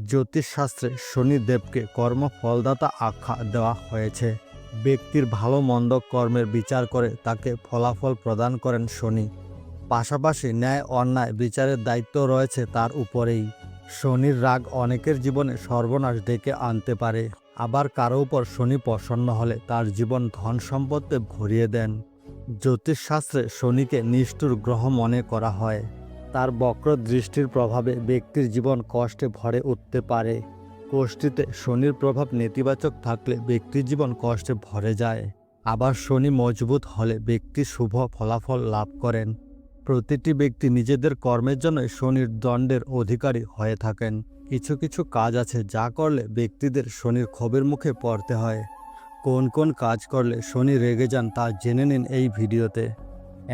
জ্যোতিষশাস্ত্রে শনিদেবকে কর্মফলদাতা আখ্যা দেওয়া হয়েছে। ব্যক্তির ভালো মন্দ কর্মের বিচার করে তাকে ফলাফল প্রদান করেন শনি। পাশাপাশি ন্যায় অন্যায় বিচারের দায়িত্ব রয়েছে তার উপরেই। শনির রাগ অনেকের জীবনে সর্বনাশ ডেকে আনতে পারে, আবার কারো উপর শনি প্রসন্ন হলে তার জীবন ধন সম্পদে ভরিয়ে দেন। জ্যোতিষশাস্ত্রে শনিকে নিষ্ঠুর গ্রহ মনে করা হয়। তার বক্র দৃষ্টির প্রভাবে ব্যক্তির জীবন কষ্টে ভরে উঠতে পারে। কোষ্ঠীতে শনির প্রভাব নেতিবাচক থাকলে ব্যক্তির জীবন কষ্টে ভরে যায়। আবার শনি মজবুত হলে ব্যক্তি শুভ ফলাফল লাভ করেন। প্রতিটি ব্যক্তি নিজেদের কর্মের জন্য শনির দণ্ডের অধিকারী হয়ে থাকেন। কিছু কিছু কাজ আছে যা করলে ব্যক্তিদের শনির ক্ষোভের মুখে পড়তে হয়। কোন কোন কাজ করলে শনি রেগে যান তা জেনে নিন এই ভিডিওতে।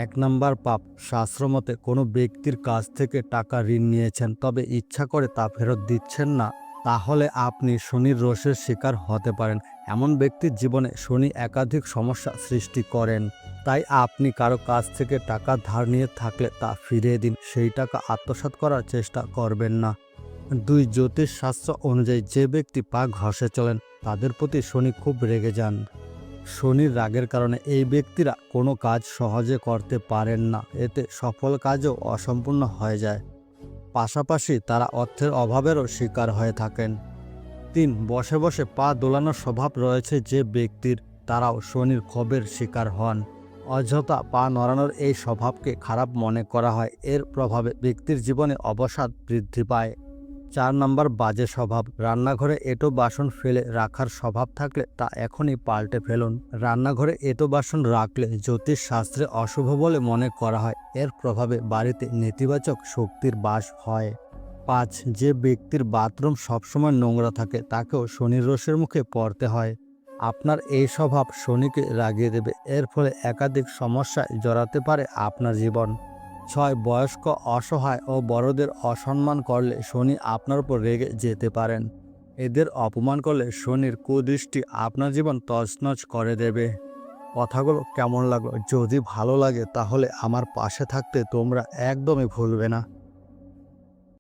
1 নম্বর পাপ। শাস্ত্রমতে কোনো ব্যক্তির কাছ থেকে টাকা ঋণ নিয়েছেন, তবে ইচ্ছা করে তা ফেরত দিচ্ছেন না, তাহলে আপনি শনির রোষের শিকার হতে পারেন। এমন ব্যক্তির জীবনে শনি একাধিক সমস্যা সৃষ্টি করেন। তাই আপনি কারো কাছ থেকে টাকা ধার নিয়ে থাকলে তা ফিরিয়ে দিন, সেই টাকা আত্মসাৎ করার চেষ্টা করবেন না। 2. জ্যোতিষশাস্ত্র অনুযায়ী যে ব্যক্তি পা ঘষে চলেন তাদের প্রতি শনি খুব রেগে যান। শনির রাগের কারণে এই ব্যক্তিরা কোনো কাজ সহজে করতে পারেন না, এতে সফল কাজও অসম্পূর্ণ হয়ে যায়। পাশাপাশি তারা অর্থের অভাবেরও শিকার হয়ে থাকেন। 3. বসে বসে পা দোলানোর স্বভাব রয়েছে যে ব্যক্তির, তারাও শনির ক্ষোভের শিকার হন। অযথা পা নড়ানোর এই স্বভাবকে খারাপ মনে করা হয়। এর প্রভাবে ব্যক্তির জীবনে অবসাদ বৃদ্ধি পায়। 4 নম্বর বাজে স্বভাব। রান্নাঘরে এঁটো বাসন ফেলে রাখার স্বভাব থাকলে তা এখনই পাল্টে ফেলুন। রান্নাঘরে এঁটো বাসন রাখলে জ্যোতিষশাস্ত্রে অশুভ বলে মনে করা হয়। এর প্রভাবে বাড়িতে নেতিবাচক শক্তির বাস হয়। 5. যে ব্যক্তির বাথরুম সবসময় নোংরা থাকে তাকেও শনির রোষের মুখে পড়তে হয়। আপনার এই স্বভাব শনিকে রাগিয়ে দেবে, এর ফলে একাধিক সমস্যায় জড়াতে পারে আপনার জীবন। 6. বয়স্ক, অসহায় ও বড়দের অসম্মান করলে শনি আপনার উপর রেগে যেতে পারেন। এদের অপমান করলে শনির কুদৃষ্টি আপনার জীবন তছনছ করে দেবে। কথাগুলো কেমন লাগলো? যদি ভালো লাগে তাহলে আমার পাশে থাকতে তোমরা একদমই ভুলবে না।